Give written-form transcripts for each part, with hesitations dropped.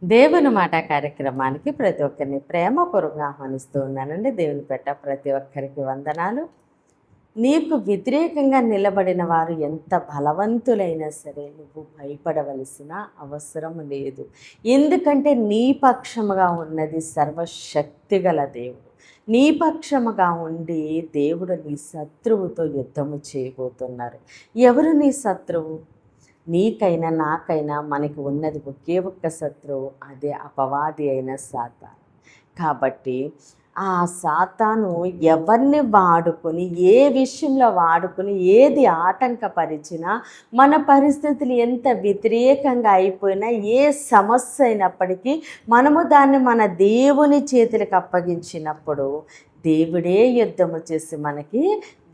దేవుని మాట కార్యక్రమానికి ప్రతి ఒక్కరిని ప్రేమపూర్వకంగా ఆహ్వానిస్తూ ఉన్నానండి. దేవుని పెట్ట ప్రతి ఒక్కరికి వందనాలు. నీకు వ్యతిరేకంగా నిలబడిన వారు ఎంత బలవంతులైనా సరే నువ్వు భయపడవలసిన అవసరం లేదు. ఎందుకంటే నీ పక్షముగా ఉన్నది సర్వశక్తిగల దేవుడు. నీ పక్షముగా ఉండి దేవుడు నీ శత్రువుతో యుద్ధము చేయబోతున్నారు. ఎవరు నీ శత్రువు? నీకైనా నాకైనా మనకి ఉన్నది ఒకే ఒక్క శత్రువు, అదే అపవాది అయిన సాతాను. కాబట్టి ఆ సాతాను ఎవరిని వాడుకొని, ఏ విషయంలో వాడుకొని, ఏది ఆటంకపరిచినా, మన పరిస్థితులు ఎంత వ్యతిరేకంగా అయిపోయినా, ఏ సమస్య అయినప్పటికీ మనము దాన్ని మన దేవుని చేతులకు అప్పగించినప్పుడు దేవుడే యుద్ధము చేసి మనకి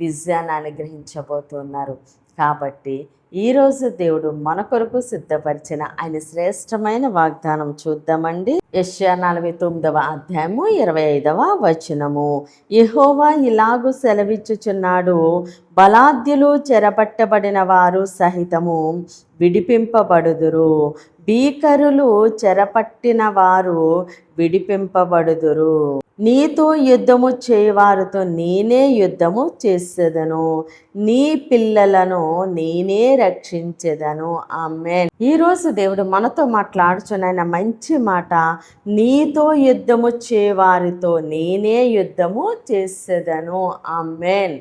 విజయాన్ని అనుగ్రహించబోతున్నారు. కాబట్టి ఈరోజు దేవుడు మన కొరకు సిద్ధపరిచిన ఆయన శ్రేష్టమైన వాగ్దానం చూద్దామండి. యెషయా 49వ అధ్యాయము 25వ వచనము. యెహోవా ఇలాగు సెలవిచ్చుచున్నాడు, బలాద్యులు చెరపట్టబడిన వారు సహితము విడిపింపబడుదురు, భీకరులు చెరపట్టిన వారు విడిపింపబడుదురు. నీతో యుద్ధము చేయవారితో నేనే యుద్ధము చేసేదను, నీ పిల్లలను నేనే రక్షించేదను. ఆమేన్. ఈరోజు దేవుడు మనతో మాట్లాడుచున్న మంచి మాట, నీతో యుద్ధము చేయవారితో నేనే యుద్ధము చేసేదను. ఆమేన్.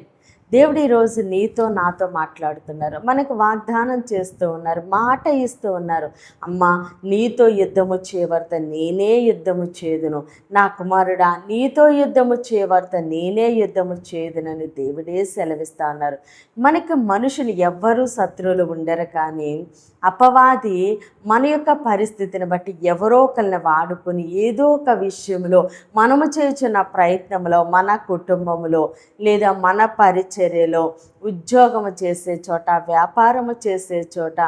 దేవుడు ఈరోజు నీతో నాతో మాట్లాడుతున్నారు, మనకు వాగ్దానం చేస్తూ ఉన్నారు, మాట ఇస్తూ ఉన్నారు. అమ్మా, నీతో యుద్ధము చేయవారితో నేనే యుద్ధము చేదును, నా కుమారుడా నీతో యుద్ధము చేయవారితో నేనే యుద్ధము చేదునని దేవుడే సెలవిస్తా ఉన్నారు. మనకి మనుషులు ఎవ్వరూ శత్రువులు ఉండరు, కానీ అపవాది మన యొక్క పరిస్థితిని బట్టి ఎవరో ఒకరిని వాడుకొని ఏదో ఒక విషయంలో మనము చేస్తున్న ప్రయత్నంలో, మన కుటుంబంలో లేదా మన పరిచర్యలో, ఉద్యోగము చేసే చోట, వ్యాపారము చేసే చోట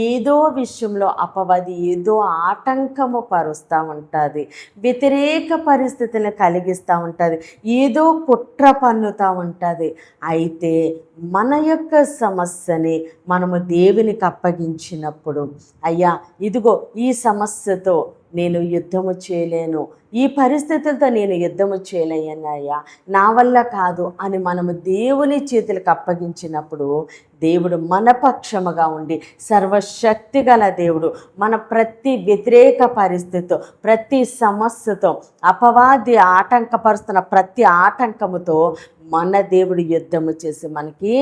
ఏదో విషయంలో అపవాది ఏదో ఆటంకము పరుస్తూ ఉంటుంది, వ్యతిరేక పరిస్థితులను కలిగిస్తూ ఉంటుంది, ఏదో కుట్ర పన్నుతూ ఉంటుంది. అయితే మన యొక్క సమస్యని మనము దేవునికి అప్పగించినప్పుడు, అయ్యా ఇదిగో ఈ సమస్యతో నేను యుద్ధము చేయలేను, ఈ పరిస్థితులతో నేను యుద్ధము చేయలేనయ్యా, నా వల్ల కాదు అని మనము దేవుని చేతులకు అప్పగించినప్పుడు దేవుడు మన పక్షముగా ఉండి, సర్వశక్తి గల దేవుడు మన ప్రతి వ్యతిరేక పరిస్థితితో, ప్రతి సమస్యతో, అపవాది ఆటంకపరుస్తున్న ప్రతి ఆటంకముతో మన దేవుడు యుద్ధము చేసి మనకి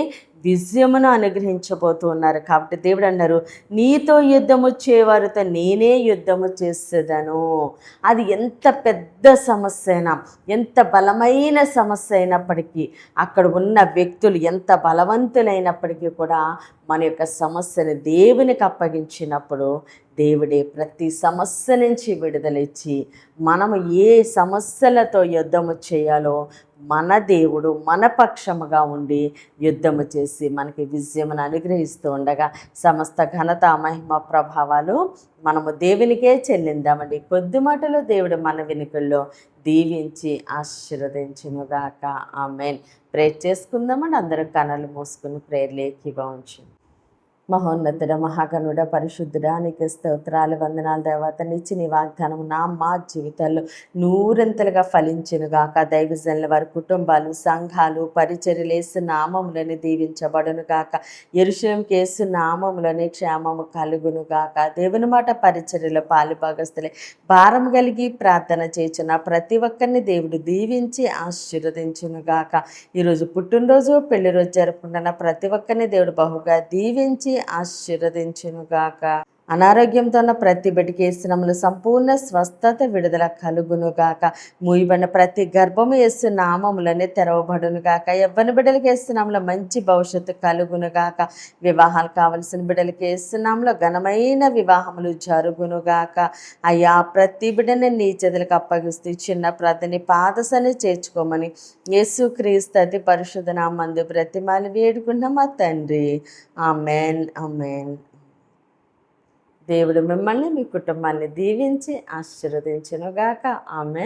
విజయమును అనుగ్రహించబోతూ ఉన్నారు. కాబట్టి దేవుడు అన్నారు, నీతో యుద్ధము చేయవారితో నేనే యుద్ధము చేసేదను. అది ఎంత పెద్ద సమస్య అయినా, ఎంత బలమైన సమస్య అయినప్పటికీ, అక్కడ ఉన్న వ్యక్తులు ఎంత బలవంతులైనప్పటికీ కూడా మన యొక్క సమస్యను దేవునికి అప్పగించినప్పుడు దేవుడే ప్రతి సమస్య నుంచి విడుదలిచ్చి మనము ఏ సమస్యలతో యుద్ధము చేయాలో మన దేవుడు మన పక్షముగా ఉండి యుద్ధము చేసి మనకి విజయమును అనుగ్రహిస్తూ ఉండగా సమస్త ఘనత, మహిమ, ప్రభావాలు మనము దేవునికే చెల్లిందామండి. కొద్ది మాటలో దేవుడు మన వెనుకల్లో దీవించి ఆశీర్వదించునుగాక. ఆమేన్. ప్రేర్ చేసుకుందామండి. అందరూ కనులు మూసుకుని ప్రేర్లు ఏకీభవించు. మహోన్నతుడ, మహాగణుడ, పరిశుద్ధుడా, నీకు స్తోత్రాలు, వందనాలు దేవత. నిచ్చి నీ వాగ్దానం మా జీవితాల్లో నూరంతలుగా ఫలించునుగాక. దైవజనుల వారి కుటుంబాలు, సంఘాలు, పరిచర్యలు యేసు నామములని దీవించబడునుగాక. యెరూషలేముకి యేసు నామములని క్షేమము కలుగునుగాక. దేవుని మాట పరిచర్యలో పాలుభాగస్తులే భారం కలిగి ప్రార్థన చేయుచున్న ప్రతి ఒక్కరిని దేవుడు దీవించి ఆశీర్వదించునుగాక. ఈరోజు పుట్టినరోజు, పెళ్లి రోజు జరుపుకుంటున్న ప్రతి ఒక్కరిని దేవుడు బహుగా దీవించి ఆశీర్వదించునుగాక. అనారోగ్యంతో ఉన్న ప్రతి బిడ్డకి యేసు నామములో సంపూర్ణ స్వస్థత, విడుదల కలుగునుగాక. మూయబడిన ప్రతి గర్భము యేసు నామములోనే తెరవబడునుగాక. యవ్వన బిడ్డలకి యేసు నామములో మంచి భవిష్యత్తు కలుగునుగాక. వివాహాలు కావలసిన బిడ్డలకి యేసు నామములో ఘనమైన వివాహములు జరుగునుగాక. అయ్యా, ప్రతి బిడ్డని నీ చేతులకు అప్పగిస్తూ చిన్న ప్రార్థన పాదసని చేర్చుకోమని యేసుక్రీస్తు అతి పరిశుద్ధ నామమున బ్రతిమాలి వేడుకున్న మా తండ్రి. ఆమేన్. ఆమేన్. దేవుడు మిమ్మల్ని, మీ కుటుంబాన్ని దీవించి ఆశీర్వదించునుగాక. ఆమేన్.